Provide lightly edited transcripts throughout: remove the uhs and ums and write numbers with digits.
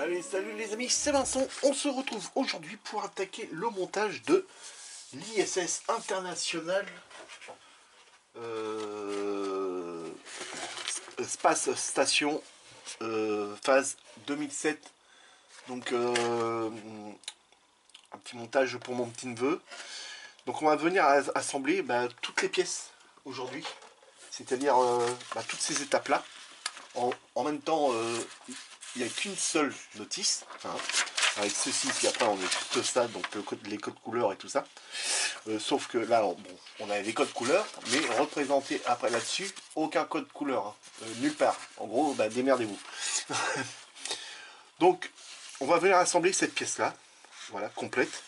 Allez, salut les amis, c'est Vincent. On se retrouve aujourd'hui pour attaquer le montage de l'ISS International Space Station phase 2007. Donc un petit montage pour mon petit neveu. Donc on va venir assembler toutes les pièces aujourd'hui, c'est-à-dire toutes ces étapes là. En même temps, il n'y a qu'une seule notice, hein, avec ceci, puis après on est juste ça, donc les codes couleurs et tout ça. Sauf que là, bon, on a les codes couleurs, mais représenté après là-dessus, aucun code couleur, hein, nulle part. En gros, démerdez-vous. Donc, on va venir assembler cette pièce-là, voilà, complète.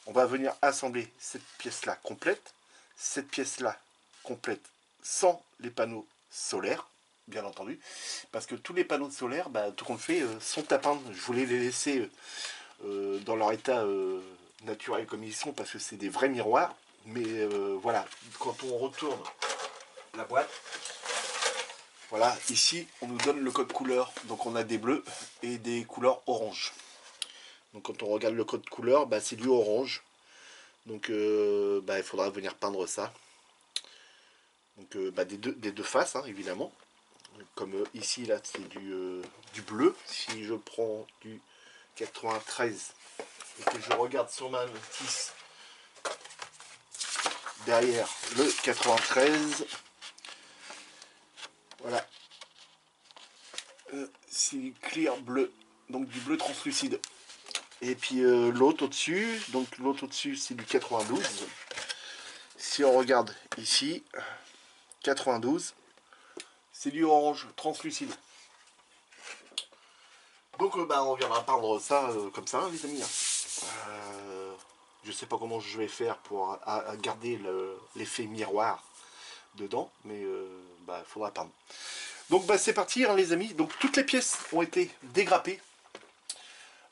On va venir assembler cette pièce-là complète, cette pièce-là complète sans les panneaux solaires, bien entendu, parce que tous les panneaux solaires, tout qu'on fait, sont à peindre. Je voulais les laisser dans leur état naturel comme ils sont, parce que c'est des vrais miroirs, mais voilà, quand on retourne la boîte, voilà, ici, on nous donne le code couleur, donc on a des bleus et des couleurs orange. Donc quand on regarde le code couleur, c'est du orange, donc il faudra venir peindre ça. Donc des deux faces, hein, évidemment. Comme ici, là, c'est du bleu. Si je prends du 93 et que je regarde sur ma notice derrière le 93, voilà. C'est clear bleu, donc du bleu translucide. Et puis l'autre au-dessus, donc l'autre au-dessus, c'est du 92. Si on regarde ici, 92, c'est du orange translucide. Donc on viendra peindre ça comme ça, hein, les amis. Je sais pas comment je vais faire pour garder l'effet miroir dedans, mais il faudra peindre. Donc c'est parti, hein, les amis. Donc toutes les pièces ont été dégrappées.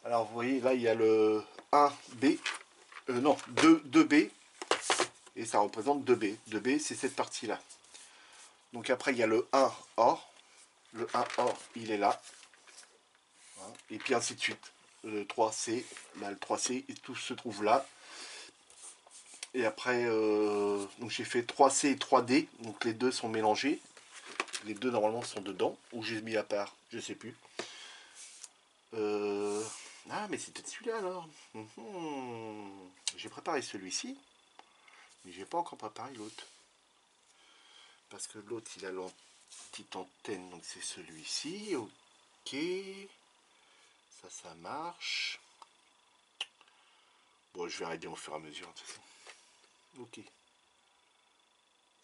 Alors vous voyez, là il y a le 1B, non, 2B, et ça représente 2B. 2B, c'est cette partie-là. Donc après il y a le 1A. Le 1A, il est là. Et puis ainsi de suite. Le 3C, le 3C, et tout se trouve là. Et après, donc j'ai fait 3C et 3D, donc les deux sont mélangés. Les deux normalement sont dedans, ou j'ai mis à part, je sais plus. Ah mais c'est peut-être celui-là alors. J'ai préparé celui-ci, mais j'ai pas encore préparé l'autre. Parce que l'autre il a la petite antenne, donc c'est celui-ci, ok. Ça marche. Bon, je vais arrêter au fur et à mesure, de toute façon. Ok.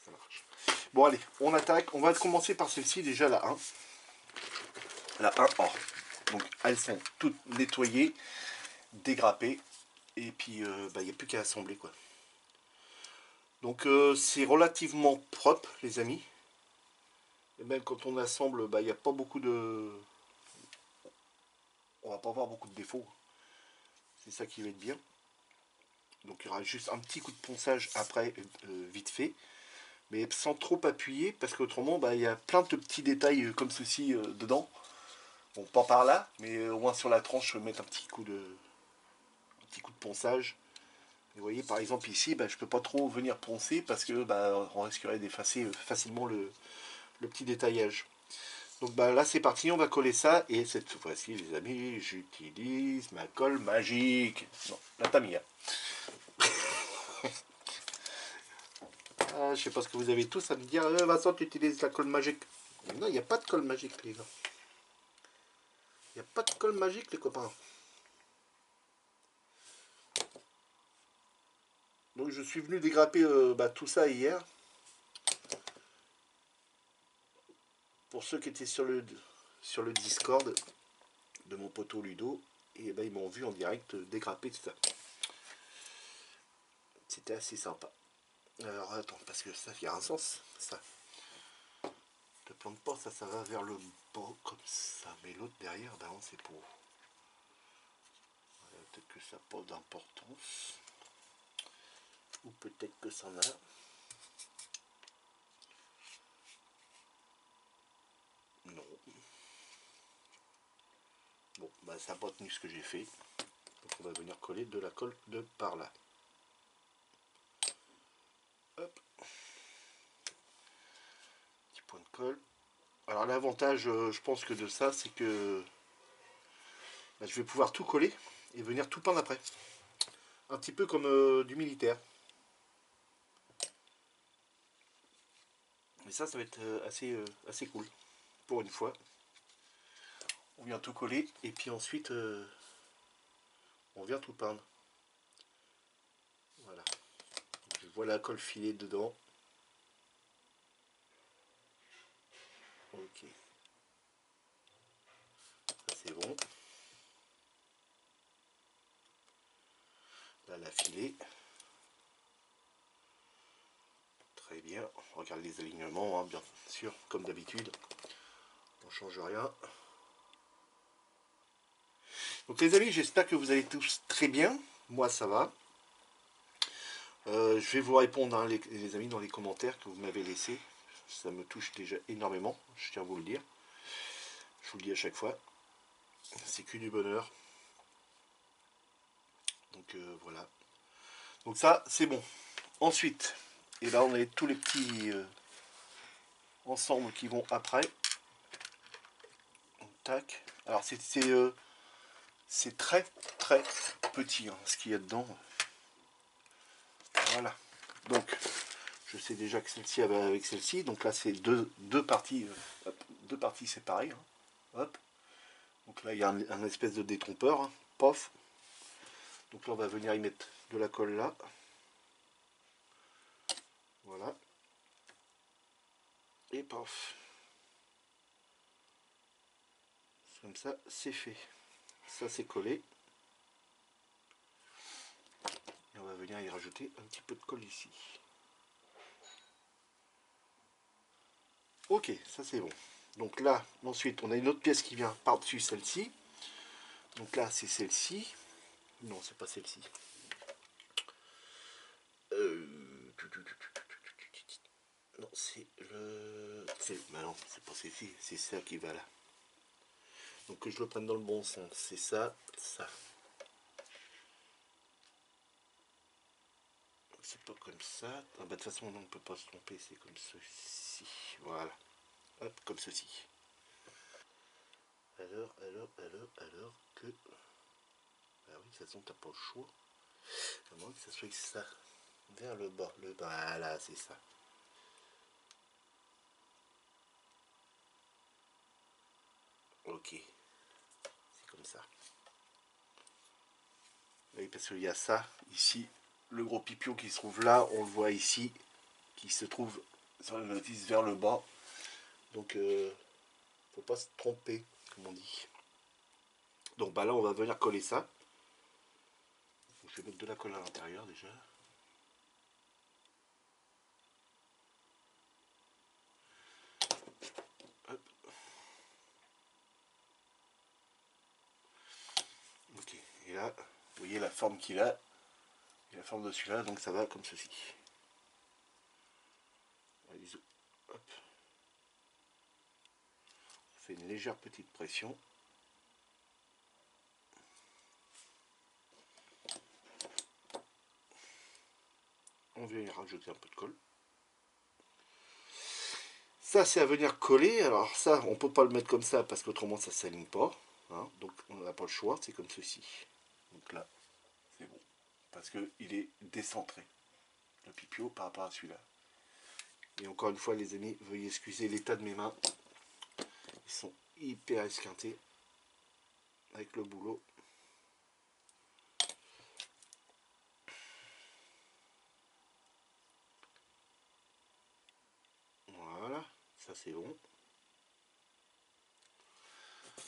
Ça marche. Bon, allez, on attaque. On va commencer par celle-ci, déjà, la 1. La 1A. Donc, elles sont toutes nettoyées, dégrappées. Et puis, il n'y a plus qu'à assembler, quoi. Donc, c'est relativement propre, les amis. Et même quand on assemble, il n'y a pas beaucoup de... On va pas avoir beaucoup de défauts. C'est ça qui va être bien. Donc, il y aura juste un petit coup de ponçage après, vite fait. Mais sans trop appuyer, parce qu'autrement, il y a plein de petits détails comme ceci dedans. Bon, pas par là, mais au moins sur la tranche, mettre un petit coup de ponçage. Et vous voyez, par exemple ici, je peux pas trop venir poncer parce que on risquerait d'effacer facilement le petit détaillage. Donc là, c'est parti, on va coller ça. Et cette fois-ci, les amis, j'utilise ma colle magique. Non, la Tamiya. Ah, je sais pas ce que vous avez tous à me dire. Vincent, tu utilises la colle magique. Mais non, il n'y a pas de colle magique, les gars. Il n'y a pas de colle magique, les copains. Donc je suis venu dégrapper tout ça hier. Pour ceux qui étaient sur le Discord de mon poteau Ludo, et ils m'ont vu en direct dégrapper tout ça. C'était assez sympa. Alors attends, parce que ça, il y a un sens, ça. Ne plante pas, ça va vers le bas comme ça. Mais l'autre derrière, c'est pour... Peut-être que ça n'a pas d'importance. Ou peut-être que ça en a. Non. Bon, bah, ça n'a pas tenu ce que j'ai fait. Donc on va venir coller de la colle de par là. Hop. Petit point de colle. Alors l'avantage, je pense que de ça, c'est que bah, je vais pouvoir tout coller et venir tout peindre après. Un petit peu comme du militaire. Mais ça va être assez cool. Pour une fois. On vient tout coller et puis ensuite on vient tout peindre. Voilà. Je vois la colle filer dedans. Ok. Ça c'est bon. Là la filet. Très bien. On regarde les alignements, hein, bien sûr, comme d'habitude. On ne change rien. Donc les amis, j'espère que vous allez tous très bien. Moi ça va. Je vais vous répondre, hein, les amis, dans les commentaires que vous m'avez laissés. Ça me touche déjà énormément, je tiens à vous le dire. Je vous le dis à chaque fois. C'est que du bonheur. Donc voilà. Donc ça, c'est bon. Ensuite, et là on a tous les petits ensembles qui vont après. Tac. Alors c'est très très petit, hein, ce qu'il y a dedans. Voilà. Donc je sais déjà que celle-ci va avec celle-ci. Donc là c'est deux parties, deux parties séparées. Hein. Hop. Donc là il y a un espèce de détrompeur. Hein. Pof. Donc là on va venir y mettre de la colle là. Voilà. Et pof. Comme ça c'est fait. Ça c'est collé. Et on va venir y rajouter un petit peu de colle ici. Ok, ça c'est bon. Donc là, ensuite, on a une autre pièce qui vient par-dessus celle-ci. Donc là, c'est celle-ci. Non, c'est pas celle-ci. Non, c'est le... Bah non, c'est pas celle-ci. C'est ça qui va là. Donc que je le prenne dans le bon sens. C'est ça, ça. C'est pas comme ça. Ah bah, de toute façon, on ne peut pas se tromper. C'est comme ceci. Voilà. Hop, comme ceci. Alors que... Ah oui, de toute façon, t'as pas le choix. À moins que ça soit ça. Vers le bas. Voilà, c'est ça. Ok. C'est comme ça. Oui, parce qu'il y a ça, ici. Le gros pipion qui se trouve là, on le voit ici. Qui se trouve sur la notice vers le bas. Donc, faut pas se tromper, comme on dit. Donc, bah là, on va venir coller ça. Donc, je vais mettre de la colle à l'intérieur déjà. Hop. Ok. Et là, vous voyez la forme qu'il a. Et la forme de celui-là, donc ça va comme ceci. Hop. On fait une légère petite pression. On vient y rajouter un peu de colle. Ça, c'est à venir coller. Alors ça, on peut pas le mettre comme ça parce qu'autrement ça s'aligne pas. Hein. Donc on n'a pas le choix, c'est comme ceci. Donc là, c'est bon. Parce qu'il est décentré, le pipio, par rapport à celui-là. Et encore une fois, les amis, veuillez excuser l'état de mes mains. Ils sont hyper esquintés avec le boulot. Voilà, ça c'est bon.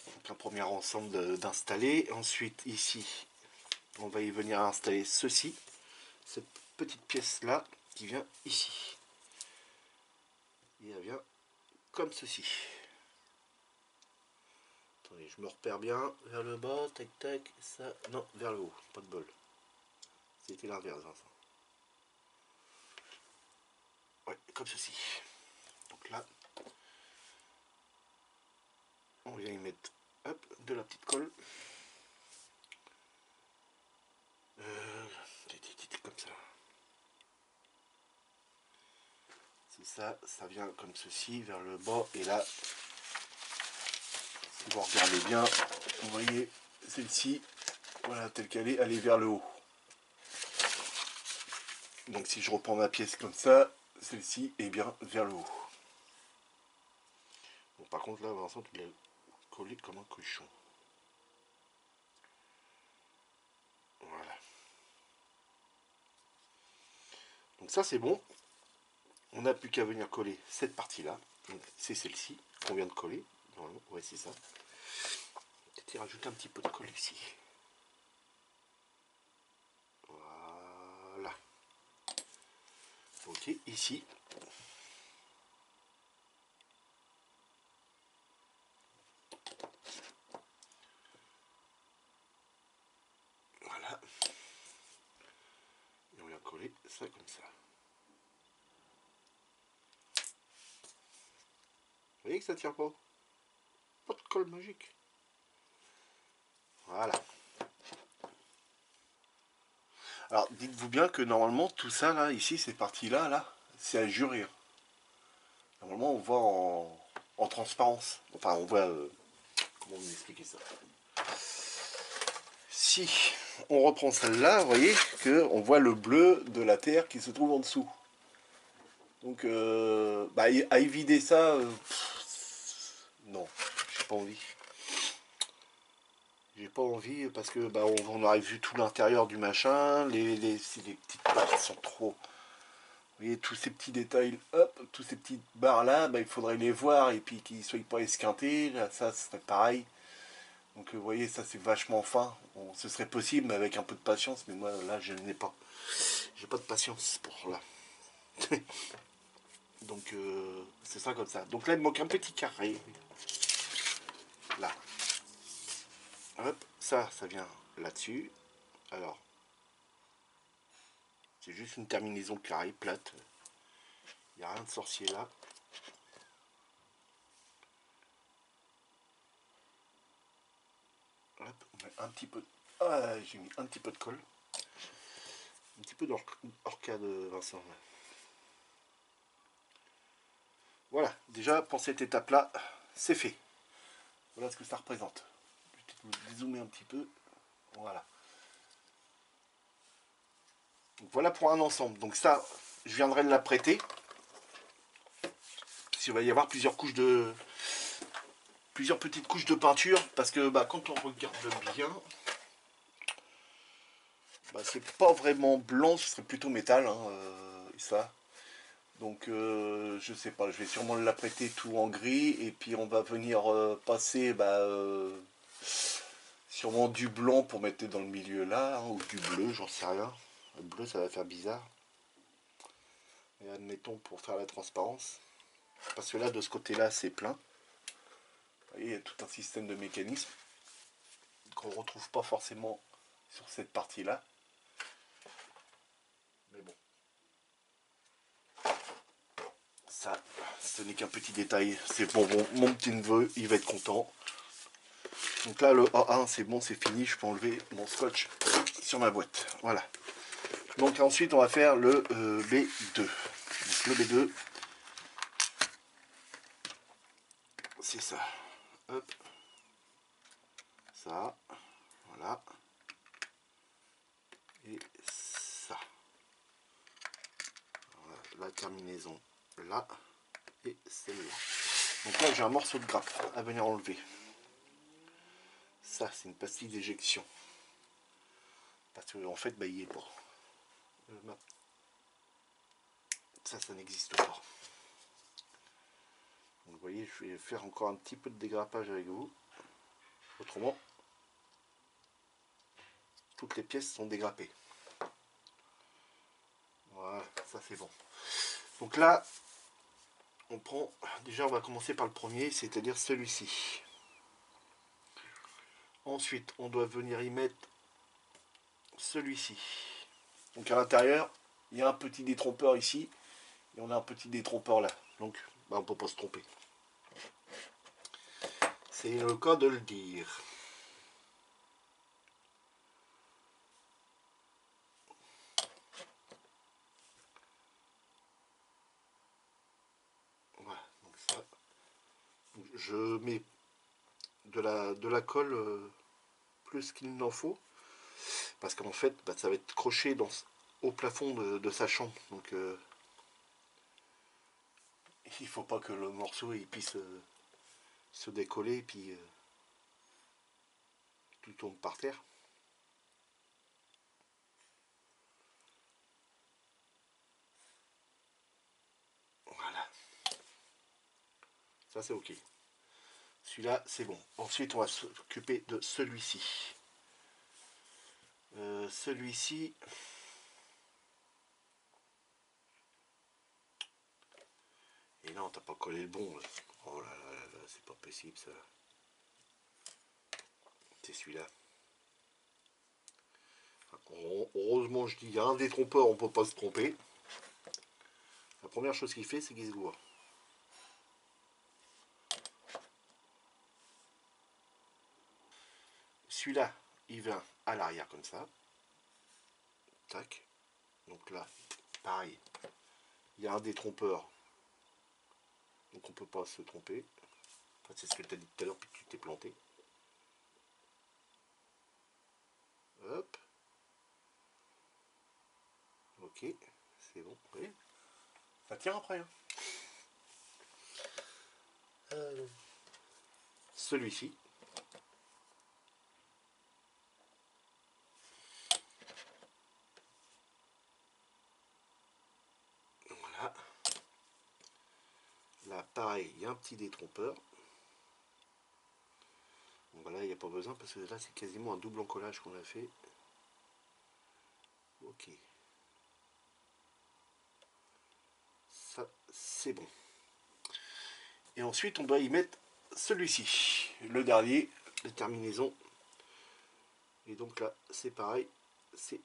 Donc un premier ensemble d'installer. Ensuite, ici, on va y venir installer ceci. Cette petite pièce-là qui vient ici. Et elle vient comme ceci. Attendez, je me repère bien. Vers le bas, tac tac, ça. Non, vers le haut, pas de bol. C'était l'inverse. Hein, ça. Ouais, comme ceci. Donc là, on vient y mettre hop, de la petite colle. ça vient comme ceci vers le bas. Et là, si vous regardez bien, vous voyez celle-ci, voilà, telle qu'elle est, elle est vers le haut. Donc si je reprends ma pièce comme ça, celle-ci est bien vers le haut. Bon, par contre là, Vincent, tu l'as collé comme un cochon. Voilà. Donc ça c'est bon. On n'a plus qu'à venir coller cette partie-là. C'est celle-ci qu'on vient de coller. Ouais, c'est ça. Peut-être y rajouter un petit peu de colle ici. Voilà. Ok, ici. Voilà. Et on vient coller ça comme ça. Vous voyez que ça tient pas? Pas de colle magique. Voilà. Alors, dites-vous bien que normalement, tout ça, là, ici, ces parties-là, là, c'est à jurer. Normalement, on voit en transparence. Enfin, on voit... comment vous expliquer ça? Si on reprend celle-là, vous voyez qu'on voit le bleu de la terre qui se trouve en dessous. Donc, bah, à évider ça, non, j'ai pas envie. J'ai pas envie parce que bah, on aurait vu tout l'intérieur du machin. Les petites barres sont trop. Vous voyez, tous ces petits détails, hop, tous ces petites barres là, bah, il faudrait les voir et puis qu'ils ne soient pas esquintés. Là, ça serait pareil. Donc vous voyez, ça c'est vachement fin. Bon, ce serait possible mais avec un peu de patience, mais moi là je n'ai pas. J'ai pas de patience pour là. Donc c'est ça comme ça. Donc là il me manque un petit carré. Là. Hop, ça vient là-dessus. Alors, c'est juste une terminaison carrée, plate. Il n'y a rien de sorcier là. Hop, on met un petit peu. Ah, j'ai mis un petit peu de colle. Un petit peu d'orca de Vincent. Voilà, déjà pour cette étape-là, c'est fait. Voilà ce que ça représente. Je vais peut-être vous dézoomer un petit peu. Voilà. Donc voilà pour un ensemble. Donc ça, je viendrai de l'apprêter. Il va y avoir plusieurs couches de... plusieurs petites couches de peinture. Parce que bah, quand on regarde bien, bah, c'est pas vraiment blanc, ce serait plutôt métal. Hein, ça. Donc je sais pas, je vais sûrement l'apprêter tout en gris. Et puis on va venir passer bah, sûrement du blanc pour mettre dans le milieu là. Hein, ou du bleu, j'en sais rien. Le bleu ça va faire bizarre. Et admettons pour faire la transparence. Parce que là de ce côté là c'est plein. Vous voyez, il y a tout un système de mécanismes qu'on ne retrouve pas forcément sur cette partie là. Mais bon. Ça, ce n'est qu'un petit détail. C'est pour mon petit neveu, il va être content. Donc là, le A1, c'est bon, c'est fini. Je peux enlever mon scotch sur ma boîte. Voilà. Donc ensuite, on va faire le B2. Donc, le B2, c'est ça. Hop. Ça. Voilà. Et ça. Voilà, la terminaison là. Et celle-là. Donc là, j'ai un morceau de grappe à venir enlever. Ça, c'est une pastille d'éjection. Parce qu'en fait, bah, il est pas. Ça n'existe pas. Donc, vous voyez, je vais faire encore un petit peu de dégrappage avec vous. Autrement, toutes les pièces sont dégrappées. Voilà, ça c'est bon. Donc là, on prend... Déjà, on va commencer par le premier, c'est-à-dire celui-ci. Ensuite, on doit venir y mettre celui-ci. Donc à l'intérieur, il y a un petit détrompeur ici. Et on a un petit détrompeur là. Donc, bah, on ne peut pas se tromper. C'est le cas de le dire. je mets de la colle plus qu'il n'en faut, parce qu'en fait bah, ça va être croché au plafond de sa chambre, donc il faut pas que le morceau il puisse se décoller et puis tout tombe par terre. Voilà, ça c'est ok. Celui-là c'est bon. Ensuite on va s'occuper de celui-ci. Celui-ci, et non, t'as pas collé le bon. Là. Oh là là là, là c'est pas possible ça. C'est celui-là. Heureusement, je dis, il y a un détrompeur, on peut pas se tromper. La première chose qu'il fait, c'est qu'il se gourre. Celui-là, il vient à l'arrière comme ça. Tac. Donc là, pareil. Il y a un détrompeur. Donc on peut pas se tromper. Enfin, c'est ce que tu as dit tout à l'heure, puis tu t'es planté. Hop. Ok, c'est bon. Oui. Ça tient après. Hein. Celui-ci. Voilà. Là, pareil, il y a un petit détrompeur. Bon, voilà, il n'y a pas besoin parce que là, c'est quasiment un double encollage qu'on a fait. Ok. Ça, c'est bon. Et ensuite, on doit y mettre celui-ci, le dernier, la terminaison. Et donc là, c'est pareil. C'est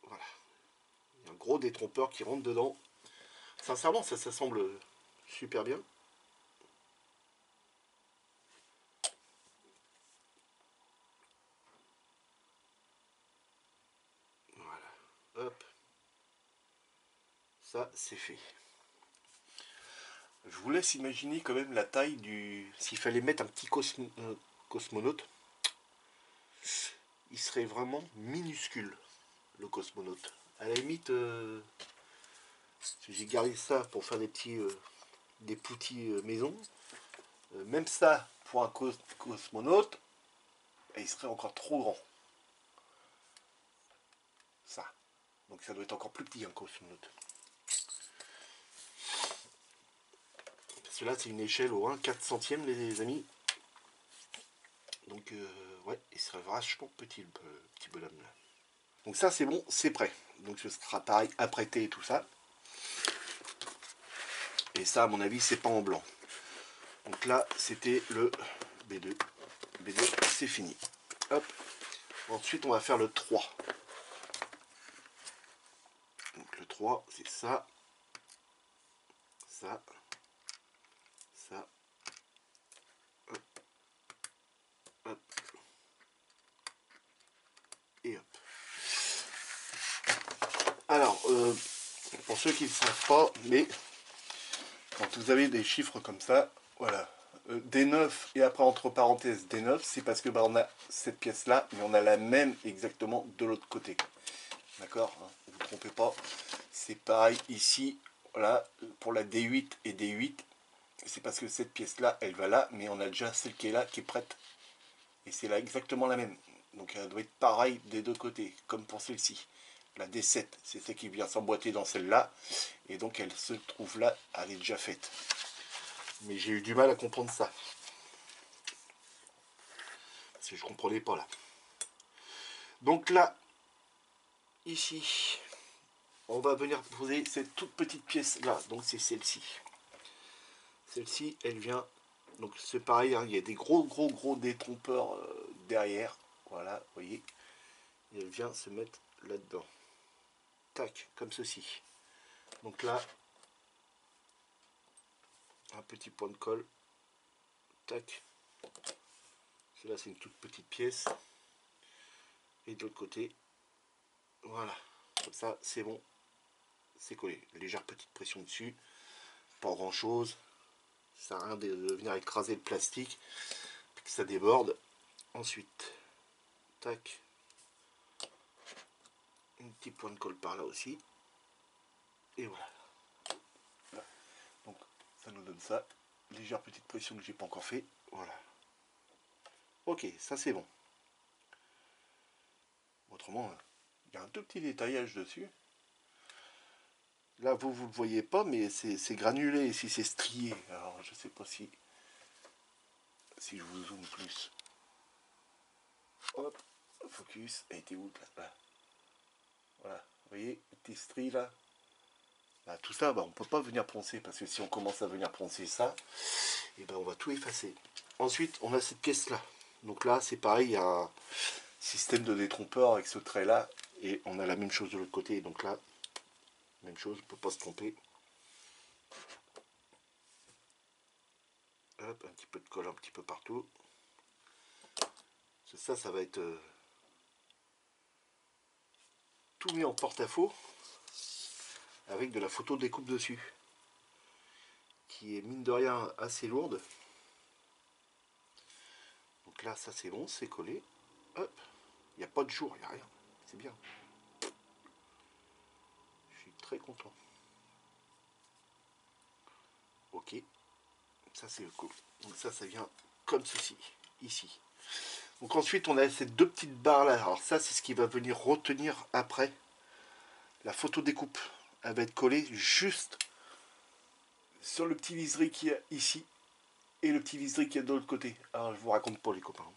voilà. Il y a un gros détrompeur qui rentre dedans. Sincèrement, ça s'assemble super bien. Voilà. Hop. Ça, c'est fait. Je vous laisse imaginer quand même la taille du... S'il fallait mettre un petit cosmonaute, il serait vraiment minuscule, le cosmonaute. À la limite, j'ai gardé ça pour faire des petits maisons. Même ça, pour un cosmonaute, il serait encore trop grand. Ça. Donc ça doit être encore plus petit un cosmonaute. Parce que là, c'est une échelle au 1/4 centième, les amis. Donc, ouais, il serait vachement petit, le petit bonhomme là. Donc ça, c'est bon, c'est prêt. Donc ce sera pareil, apprêté et tout ça. Et ça, à mon avis, c'est pas en blanc. Donc là, c'était le B2. B2, c'est fini. Hop. Ensuite, on va faire le 3. Donc le 3, c'est ça. Ça. Ça. Hop. Hop. Et hop. Alors, pour ceux qui ne savent pas, mais quand vous avez des chiffres comme ça, voilà, D9 et après entre parenthèses D9, c'est parce que bah, on a cette pièce là, mais on a la même exactement de l'autre côté. D'accord, hein, ne vous trompez pas. C'est pareil ici, voilà, pour la D8 et D8, c'est parce que cette pièce là, elle va là, mais on a déjà celle qui est là, qui est prête. Et c'est là exactement la même. Donc elle doit être pareil des deux côtés, comme pour celle-ci. La D7, c'est celle qui vient s'emboîter dans celle-là. Et donc elle se trouve là, elle est déjà faite. Mais j'ai eu du mal à comprendre ça. Parce que je ne comprenais pas là. Donc là, ici, on va venir poser cette toute petite pièce là. Donc c'est celle-ci. Celle-ci, elle vient. Donc c'est pareil, hein, il y a des gros détrompeurs derrière. Voilà, vous voyez. Et elle vient se mettre là-dedans. Tac, comme ceci. Donc là, un petit point de colle. Tac. Celle-là, c'est une toute petite pièce. Et de l'autre côté, voilà. Comme ça, c'est bon. C'est collé. Légère petite pression dessus. Pas grand chose. Ça sert à rien de venir écraser le plastique, puis que ça déborde. Ensuite, tac, un petit point de colle par là aussi. Et voilà. Donc ça nous donne ça. Légère petite pression que j'ai pas encore fait. Voilà. Ok, ça c'est bon. Autrement, il y a un tout petit détaillage dessus. Là, vous le voyez pas, mais c'est granulé ici, c'est strié. Alors, je sais pas si je vous zoome plus. Hop, focus. Elle était où là? Voilà, vous voyez, petit stri là. Bah, tout ça, bah, on peut pas venir poncer parce que si on commence à venir poncer ça, et ben on va tout effacer. Ensuite, on a cette pièce là. Donc là, c'est pareil, il y a un système de détrompeur avec ce trait là, et on a la même chose de l'autre côté. Donc là, même chose, on peut pas se tromper. Hop, un petit peu de colle un petit peu partout. Ça va être tout mis en porte-à-faux avec de la photo de découpe dessus, qui est mine de rien assez lourde. Donc là, ça c'est bon, c'est collé. Hop, il n'y a pas de jour, il n'y a rien. C'est bien. Je suis très content. Ok, ça c'est cool. Donc ça vient comme ceci, ici. Donc ensuite, on a ces deux petites barres là. Alors ça, c'est ce qui va venir retenir après la photo découpe. Elle va être collée juste sur le petit liseré qu'il y a ici et le petit liseré qu'il y a de l'autre côté. Alors je vous raconte pas les copains.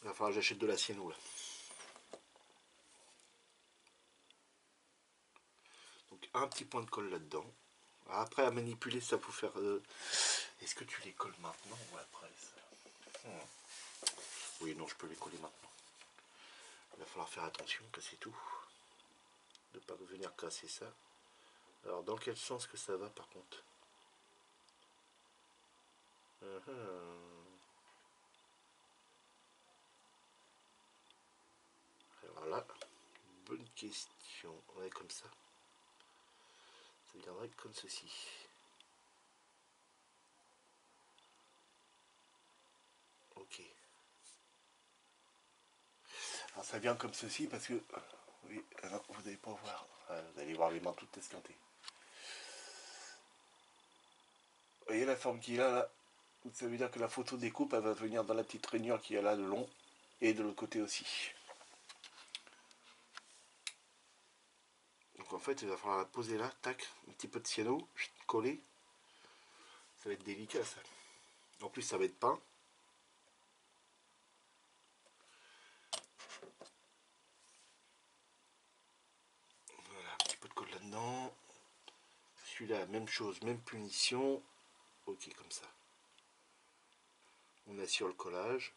Il va falloir que j'achète de la cyano là. Donc un petit point de colle là-dedans. Après à manipuler, ça peut faire... Est-ce que tu les colles maintenant ou après ça Oui, non, je peux les coller maintenant. Il va falloir faire attention, casser tout. De ne pas venir casser ça. Alors dans quel sens que ça va par contre? Alors là, bonne question. Ouais, comme ça. Ça viendrait comme ceci. Ok. Alors ça vient comme ceci parce que... Oui, alors vous n'allez pas voir. Vous allez voir les mains toutes esquintées. Vous voyez la forme qu'il a là? Ça veut dire que la photo découpe, elle va venir dans la petite rainure qu'il y a là de long. Et de l'autre côté aussi. Donc en fait, il va falloir la poser là, tac, un petit peu de cyano, coller. Ça va être délicat ça. En plus, ça va être peint. Voilà, un petit peu de colle là-dedans. Celui-là, même chose, même punition. Ok, comme ça. On assure le collage.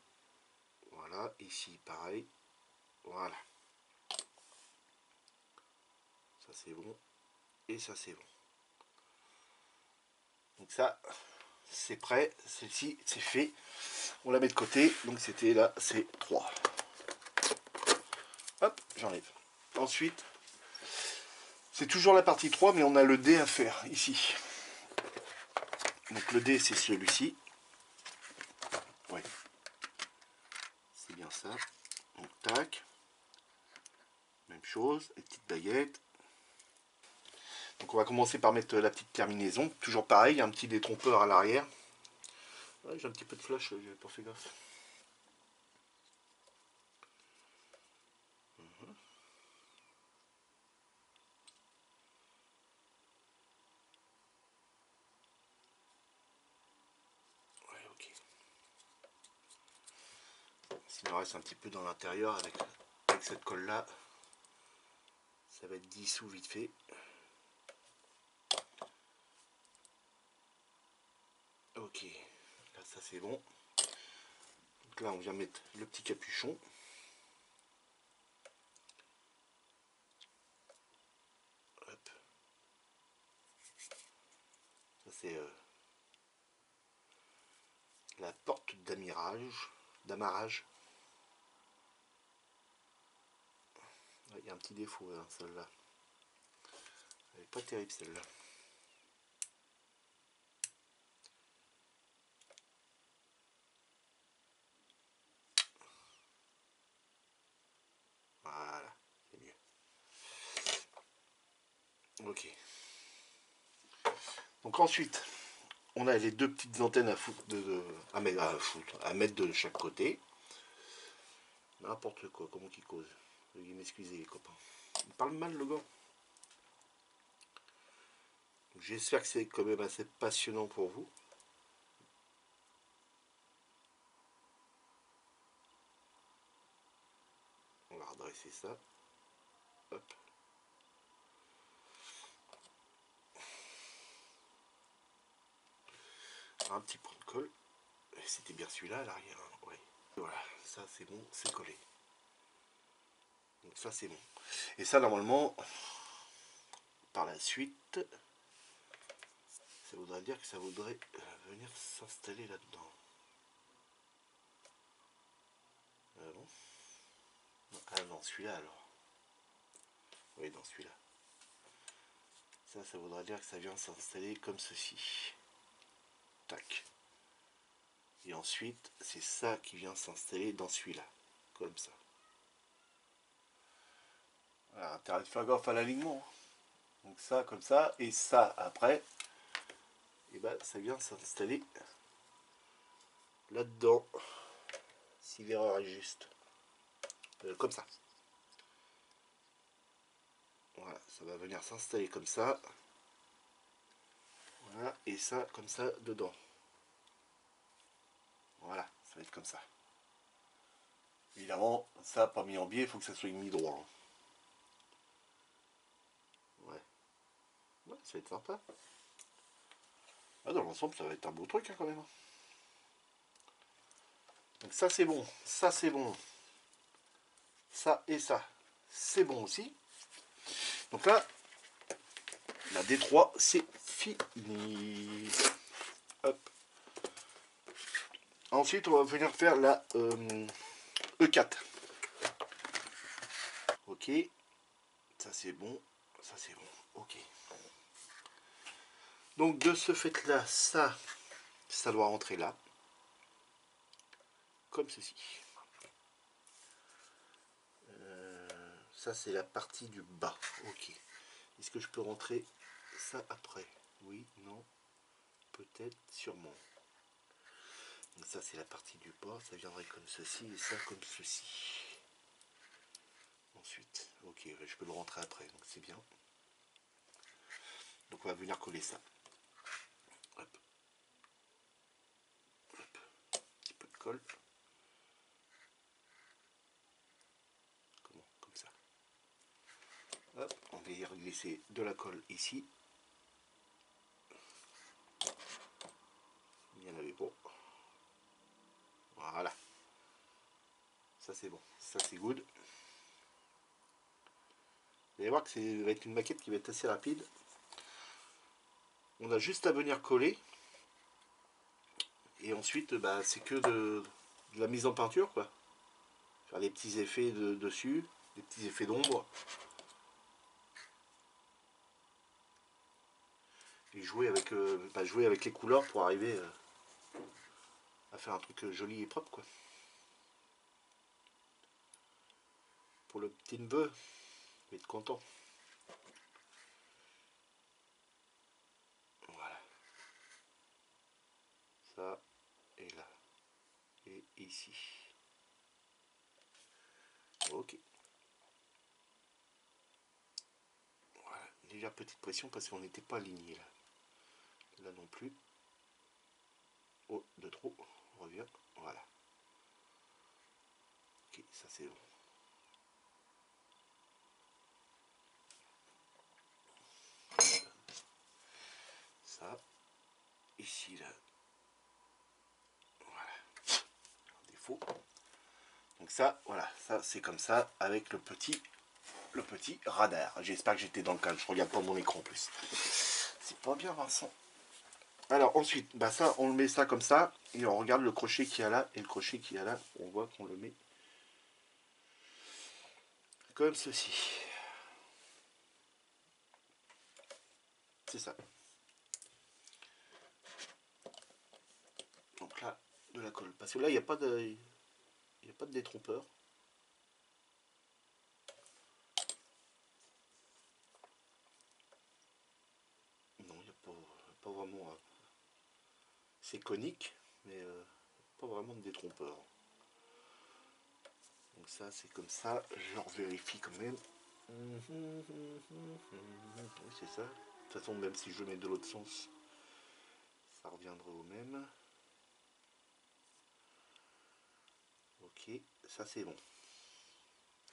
Voilà, ici pareil. Voilà. Ça c'est bon. Et ça c'est bon. Donc ça, c'est prêt. Celle-ci, c'est fait. On la met de côté. Donc c'était là, c'est 3. Hop, j'enlève. Ensuite, c'est toujours la partie 3, mais on a le dé à faire ici. Donc le dé, c'est celui-ci. Ouais. C'est bien ça. Donc tac. Même chose, les petites baguettes. Donc on va commencer par mettre la petite terminaison. Toujours pareil, un petit détrompeur à l'arrière. Ouais, j'ai un petit peu de flash, j'ai pas fait gaffe. Ouais, ok. S'il me reste un petit peu dans l'intérieur avec cette colle là, ça va être dissous vite fait. Ok, là ça c'est bon. Donc là on vient mettre le petit capuchon. Hop. Ça c'est la porte d'amarrage. Il y a un petit défaut hein, celle-là. Elle n'est pas terrible celle-là. Ok. Donc ensuite, on a les deux petites antennes à foutre à mettre de chaque côté. N'importe quoi, comment qu'il cause. Veuillez m'excuser les copains. Il parle mal le gars. J'espère que c'est quand même assez passionnant pour vous. On va redresser ça. Hop. Un petit point de colle. C'était bien celui-là à l'arrière. Hein. Ouais. Voilà, ça c'est bon, c'est collé. Donc ça c'est bon. Et ça normalement, par la suite, ça voudrait dire que ça voudrait venir s'installer là-dedans. Ah bon? Ah non, celui-là alors. Oui, dans celui-là. Ça voudrait dire que ça vient s'installer comme ceci. Tac. Et ensuite, c'est ça qui vient s'installer dans celui-là. Comme ça. Voilà, intérêt de faire gaffe à l'alignement. Donc ça, comme ça. Et ça, après, et ben, ça vient s'installer là-dedans. Si l'erreur est juste. Comme ça. Voilà, ça va venir s'installer comme ça. Voilà, et ça, comme ça, dedans. Voilà, ça va être comme ça. Évidemment, ça, pas mis en biais, il faut que ça soit mis droit. Ouais. Ouais, ça va être sympa. Ah, dans l'ensemble, ça va être un beau truc hein, quand même. Donc ça, c'est bon. Ça, c'est bon. Ça et ça, c'est bon aussi. Donc là, la D3, c'est fini. Hop. Ensuite, on va venir faire la E4. Ok. Ça, c'est bon. Ça, c'est bon. Ok. Donc, de ce fait-là, ça doit rentrer là. Comme ceci. Ça, c'est la partie du bas. Ok. Est-ce que je peux rentrer ça après? Oui, non. Peut-être, sûrement. Donc ça, c'est la partie du bas. Ça viendrait comme ceci et ça comme ceci. Ensuite, ok, je peux le rentrer après, donc c'est bien. Donc on va venir coller ça. Hop. Hop. Un petit peu de colle. Comment? Comme ça. Hop, on va y glisser de la colle ici. Il y en avait pas. Voilà. Ça c'est bon. Ça c'est good. Vous allez voir que ça va être une maquette qui va être assez rapide. On a juste à venir coller. Et ensuite, bah, c'est que de la mise en peinture, quoi. Faire des petits effets dessus, des petits effets d'ombre. Et jouer avec les couleurs pour arriver à faire un truc joli et propre, quoi. Pour le petit neveu, il va être content. Voilà. Ça, et là. Et ici. Ok. Voilà. Légère petite pression parce qu'on n'était pas aligné là. Là non plus. Oh, de trop. On revient. Voilà. Ok, ça c'est bon. Ça. Ici là. Voilà. Un défaut. Donc ça, voilà. Ça c'est comme ça avec le petit radar. J'espère que j'étais dans le cadre. Je regarde pas mon écran en plus. C'est pas bien Vincent. Alors ensuite, bah ça, on le met ça comme ça. Et on regarde le crochet qu'il y a là. Et le crochet qu'il y a là, on voit qu'on le met comme ceci. C'est ça. Donc là, de la colle. Parce que là, il n'y a pas de détrompeur. vraiment... c'est conique, mais pas vraiment de détrompeur. Donc ça, c'est comme ça. Je vérifie quand même. Oui, c'est ça. De toute façon, même si je mets de l'autre sens, ça reviendra au même. Ok, ça c'est bon.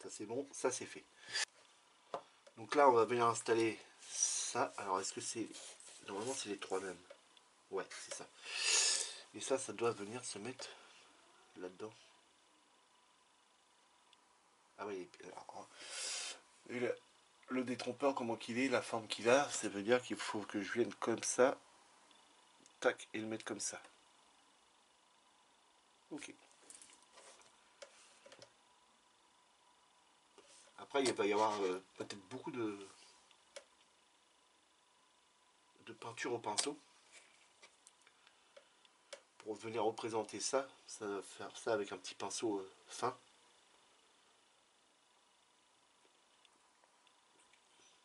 Ça c'est bon, ça c'est fait. Donc là, on va venir installer ça. Alors, est-ce que c'est... Normalement, c'est les trois mêmes. Ouais, c'est ça. Et ça doit venir se mettre là-dedans. Ah oui, alors, et le détrompeur, comment qu'il est, la forme qu'il a, ça veut dire qu'il faut que je vienne comme ça, tac, et le mettre comme ça. Ok. Après, il va y avoir peut-être beaucoup de peinture au pinceau. Pour venir représenter ça, ça va faire ça avec un petit pinceau fin.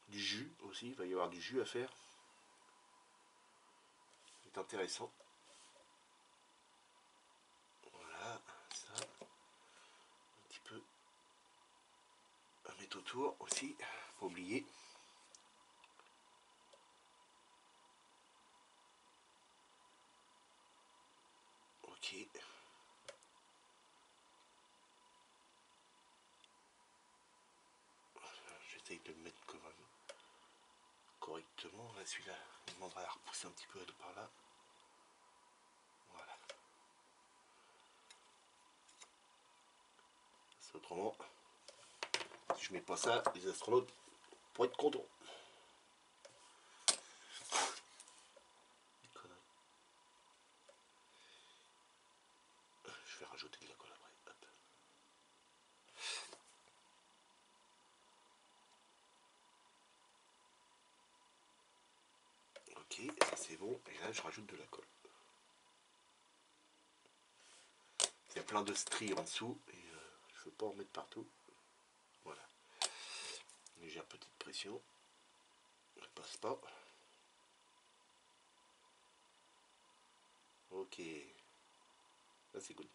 Du jus aussi, il va y avoir du jus à faire. C'est intéressant. Voilà, ça. Un petit peu à mettre autour aussi, faut oublier. Ok. J'essaye de le mettre quand même correctement. Là, celui-là, il demandera à repousser un petit peu de par là. Voilà. C'est autrement. Si je mets pas ça, les astronautes pourraient être contents. Je vais rajouter de la colle après. Hop. Ok, ça c'est bon. Et là, je rajoute de la colle. Il y a plein de stries en dessous et je ne veux pas en mettre partout. Voilà. Légère petite pression. Ça passe pas. Ok. Là c'est good.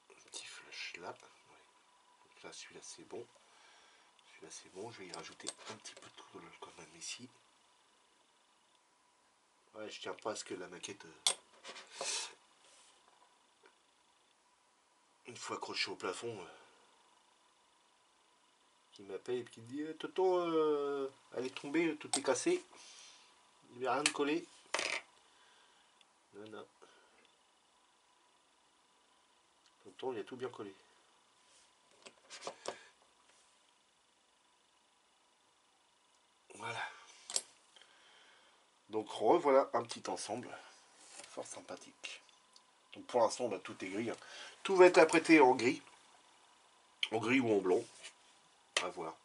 Un petit flush là. Ouais. Donc là celui-là c'est bon. Celui-là c'est bon. Je vais y rajouter un petit peu de colle quand même ici. Ouais, je tiens pas à ce que la maquette, une fois accrochée au plafond, qui m'appelle et qui dit Toto, elle est tombée, tout est cassé. Il n'y a rien de collé. Non, non. Toto, il y a tout bien collé. Voilà. Donc revoilà un petit ensemble. Fort sympathique. Donc pour l'instant, bah, tout est gris. Hein. Tout va être apprêté en gris. En gris ou en blanc. À voir.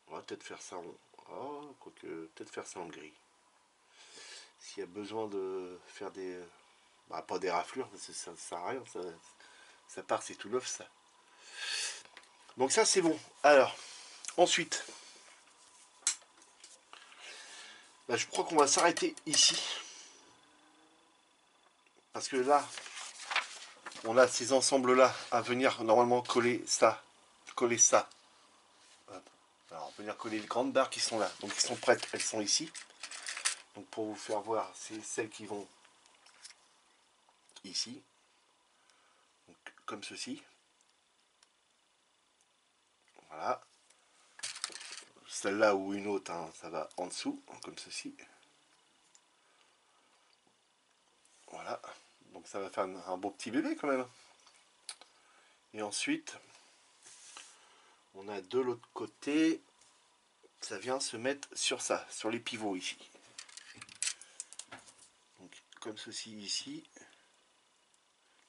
On va peut-être faire ça en... Oh, quoique, peut-être faire ça en gris. S'il y a besoin de faire des... Bah, pas des raflures, parce que ça ne sert à rien. Ça part, c'est tout neuf, ça. Donc ça, c'est bon. Alors, ensuite... Bah, je crois qu'on va s'arrêter ici. Parce que là, on a ces ensembles-là à venir normalement coller ça. Coller ça. Alors, venir coller les grandes barres qui sont là. Donc, ils sont prêtes. Elles sont ici. Donc, pour vous faire voir, c'est celles qui vont ici. Donc, comme ceci. Voilà. Celle-là ou une autre, hein, ça va en dessous, comme ceci. Voilà. Donc, ça va faire un beau petit bébé quand même. Et ensuite, on a de l'autre côté, ça vient se mettre sur ça, sur les pivots ici. Donc, comme ceci ici.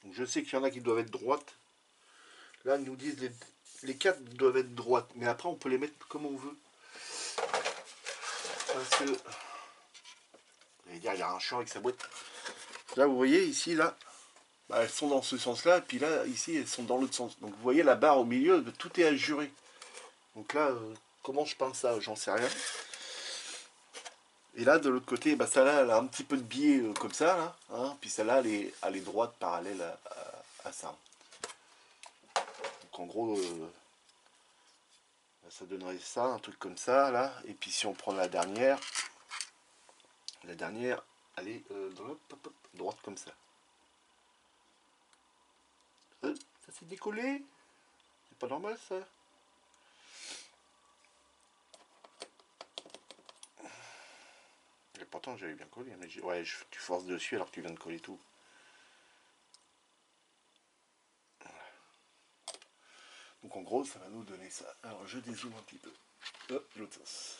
Donc, je sais qu'il y en a qui doivent être droites. Là, ils nous disent les quatre doivent être droites. Mais après, on peut les mettre comme on veut. Parce que... Vous allez dire, il y a un champ avec sa boîte. Là, vous voyez, ici, là, bah, elles sont dans ce sens-là. Et puis là, ici, elles sont dans l'autre sens. Donc, vous voyez, la barre au milieu, tout est ajouré. Donc là, comment je peins ça, j'en sais rien. Et là, de l'autre côté, bah, celle-là, elle a un petit peu de biais comme ça, là, hein, puis celle-là, elle est droite, parallèle à ça. Donc en gros, ça donnerait ça, un truc comme ça, là. Et puis si on prend la dernière, elle est droite comme ça. Ça s'est décollé. C'est pas normal, ça. Et pourtant, j'avais bien collé. Mais ouais, tu forces dessus alors que tu viens de coller tout. Donc en gros, ça va nous donner ça. Alors je dézoome un petit peu. Hop, l'autre sens.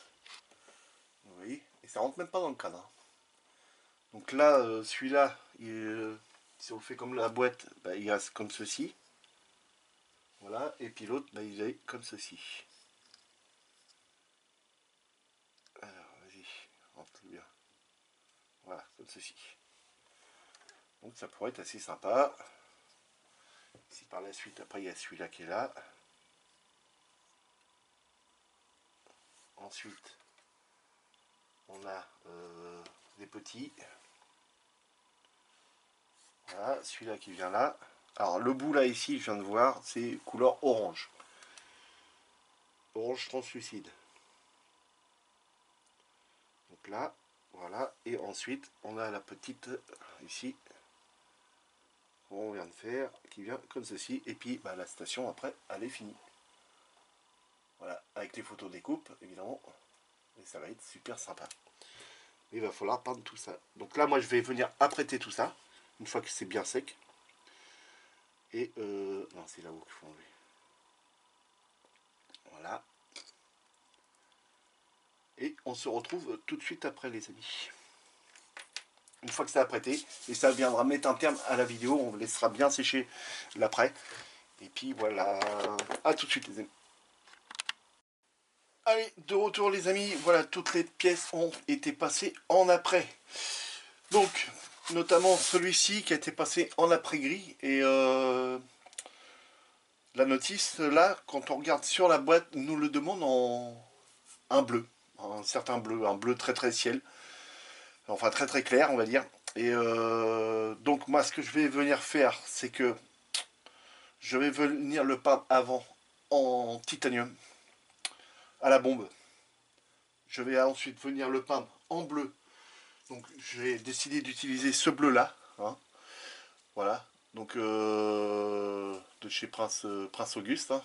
Vous voyez. Et ça rentre même pas dans le cadre. Hein. Donc là, celui-là, si on le fait comme la boîte, bah, il reste comme ceci. Voilà. Et puis l'autre, bah, il est comme ceci. Alors, vas-y, rentre-le bien. Voilà, comme ceci. Donc ça pourrait être assez sympa. Si par la suite, après, il y a celui-là qui est là. Ensuite, on a des petits. Voilà, celui-là qui vient là. Alors, le bout là, ici, je viens de voir, c'est couleur orange. Orange translucide. Donc là, voilà. Et ensuite, on a la petite, ici, qu'on vient de faire, qui vient comme ceci. Et puis, bah, la station, après, elle est finie. Voilà, avec les photos découpes, évidemment. Et ça va être super sympa. Il va falloir peindre tout ça. Donc là, moi, je vais venir apprêter tout ça, une fois que c'est bien sec. Et non, c'est là-haut qu'il faut enlever. Voilà. Et on se retrouve tout de suite après, les amis. Une fois que c'est apprêté, et ça viendra mettre un terme à la vidéo, on laissera bien sécher l'après. Et puis voilà, à tout de suite les amis. Allez, de retour les amis, voilà, toutes les pièces ont été passées en après. Donc, notamment celui-ci qui a été passé en après-gris. Et la notice, là, quand on regarde sur la boîte, nous le demande en un bleu. Un certain bleu, un bleu très très ciel. Enfin très très clair, on va dire. Et donc moi, ce que je vais venir faire, c'est que je vais venir le peindre avant en titanium à la bombe. Je vais ensuite venir le peindre en bleu. Donc j'ai décidé d'utiliser ce bleu là. Hein. Voilà. Donc de chez Prince Auguste. Hein.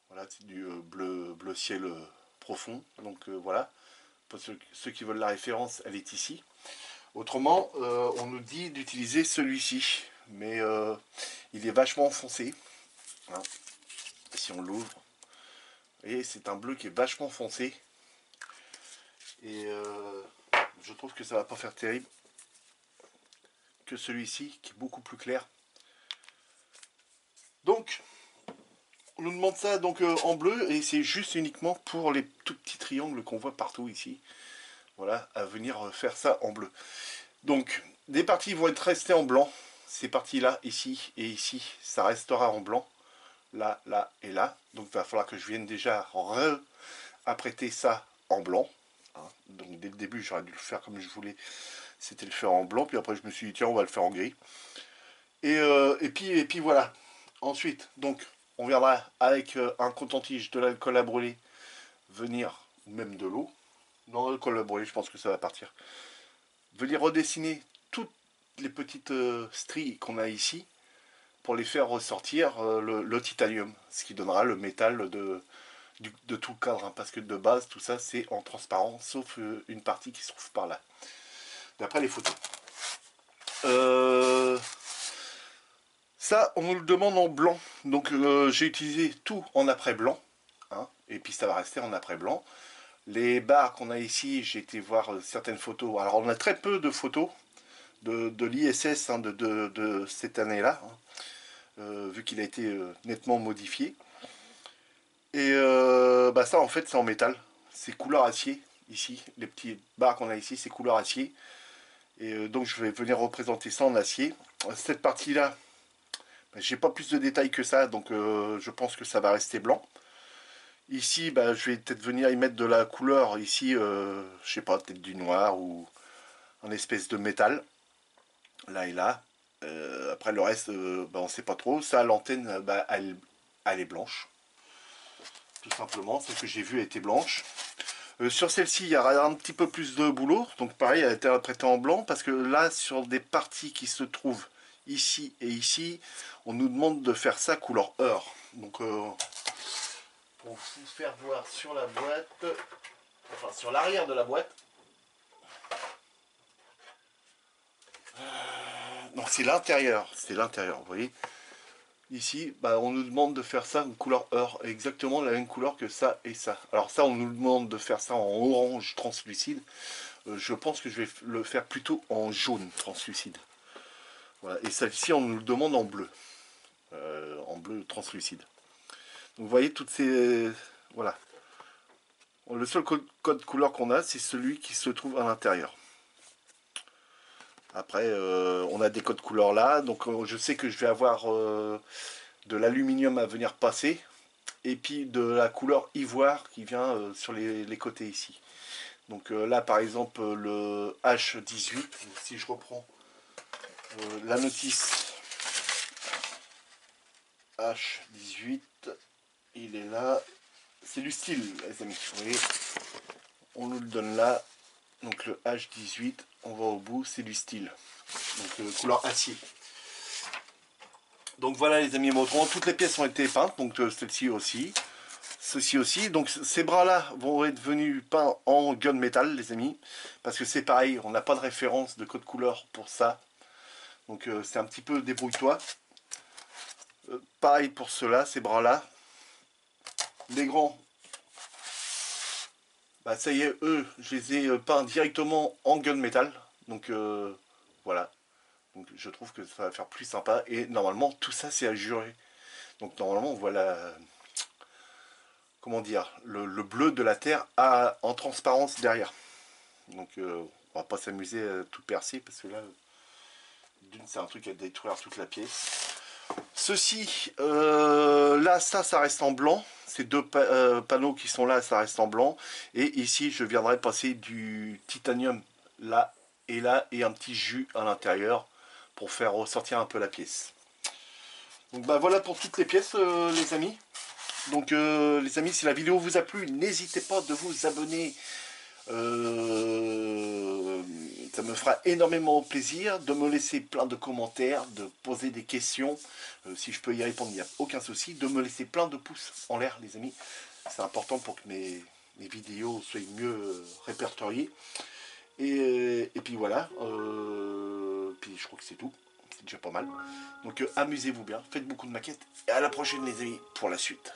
Voilà, c'est du bleu ciel profond. Donc voilà. Pour ceux qui veulent la référence, elle est ici. Autrement, on nous dit d'utiliser celui-ci. Mais il est vachement foncé. Hein. Si on l'ouvre. Vous voyez, c'est un bleu qui est vachement foncé. Et je trouve que ça va pas faire terrible que celui-ci qui est beaucoup plus clair. Donc, on nous demande ça donc en bleu et c'est juste uniquement pour les tout petits triangles qu'on voit partout ici. Voilà, à venir faire ça en bleu. Donc, des parties vont être restées en blanc. Ces parties-là, ici et ici, ça restera en blanc. Là, là et là. Donc, il va falloir que je vienne déjà apprêter ça en blanc. Hein. Donc, dès le début, j'aurais dû le faire comme je voulais. C'était le faire en blanc. Puis après, je me suis dit, tiens, on va le faire en gris. Et puis voilà. Ensuite, donc, on viendra avec un coton-tige, de l'alcool à brûler, venir, ou même de l'eau. Non, l'alcool à brûler, je pense que ça va partir. Venir redessiner toutes les petites stries qu'on a ici pour les faire ressortir le titanium, ce qui donnera le métal de tout le cadre. Hein, parce que de base, tout ça, c'est en transparent, sauf une partie qui se trouve par là, d'après les photos. Ça, on nous le demande en blanc. Donc j'ai utilisé tout en après blanc. Hein, et puis ça va rester en après blanc. Les barres qu'on a ici, j'ai été voir certaines photos. Alors on a très peu de photos de l'ISS hein, de cette année-là. Hein, vu qu'il a été nettement modifié. Et bah ça en fait c'est en métal. C'est couleur acier ici. Les petits barres qu'on a ici c'est couleur acier. Et donc je vais venir représenter ça en acier. Cette partie-là, j'ai pas plus de détails que ça, donc je pense que ça va rester blanc. Ici, bah, je vais peut-être venir y mettre de la couleur. Ici, je sais pas, peut-être du noir ou un espèce de métal. Là et là. Après le reste, bah, on sait pas trop. Ça, l'antenne, bah, elle est blanche. Tout simplement, celle que j'ai vue était blanche. Sur celle-ci, il y aura un petit peu plus de boulot. Donc pareil, elle a été interprétée en blanc. Parce que là, sur des parties qui se trouvent ici et ici, on nous demande de faire ça couleur or. Donc pour vous faire voir sur la boîte, enfin sur l'arrière de la boîte, non, c'est l'intérieur, vous voyez. Ici, bah, on nous demande de faire ça en couleur or, exactement la même couleur que ça et ça. Alors ça, on nous demande de faire ça en orange translucide. Je pense que je vais le faire plutôt en jaune translucide. Voilà. Et celle-ci, on nous le demande en bleu translucide. Donc vous voyez toutes ces... Voilà. Le seul code couleur qu'on a, c'est celui qui se trouve à l'intérieur. Après, on a des codes couleurs là, donc je sais que je vais avoir de l'aluminium à venir passer, et puis de la couleur ivoire qui vient sur les côtés ici. Donc là, par exemple, le H18, si je reprends la notice H18, il est là. C'est du style, les amis. Vous voyez, on nous le donne là. Donc le H18, on va au bout, c'est du style. Donc couleur acier. Donc voilà les amis motrons, toutes les pièces ont été peintes, donc celle-ci aussi, ceci aussi. Donc ces bras-là vont être venus peints en gunmetal les amis, parce que c'est pareil, on n'a pas de référence de code couleur pour ça. Donc c'est un petit peu débrouille-toi. Pareil pour ceux-là, ces bras-là. Les grands, bah ça y est, eux, je les ai peints directement en gunmetal. Donc voilà. Donc je trouve que ça va faire plus sympa. Et normalement, tout ça c'est à jurer. Donc normalement, on voit la... Comment dire, le bleu de la terre en transparence derrière. Donc on va pas s'amuser à tout percer parce que là, d'une c'est un truc à détruire toute la pièce. Ceci, là ça reste en blanc. Ces deux panneaux qui sont là, ça reste en blanc. Et ici, je viendrai passer du titanium là et un petit jus à l'intérieur pour faire ressortir un peu la pièce. Donc bah voilà pour toutes les pièces les amis. Donc les amis, si la vidéo vous a plu, n'hésitez pas de vous abonner. Ça me fera énormément plaisir de me laisser plein de commentaires, de poser des questions. Si je peux y répondre, il n'y a aucun souci. De me laisser plein de pouces en l'air, les amis. C'est important pour que mes vidéos soient mieux répertoriées. Et puis voilà. Puis je crois que c'est tout. C'est déjà pas mal. Donc amusez-vous bien, faites beaucoup de maquettes. Et à la prochaine les amis pour la suite.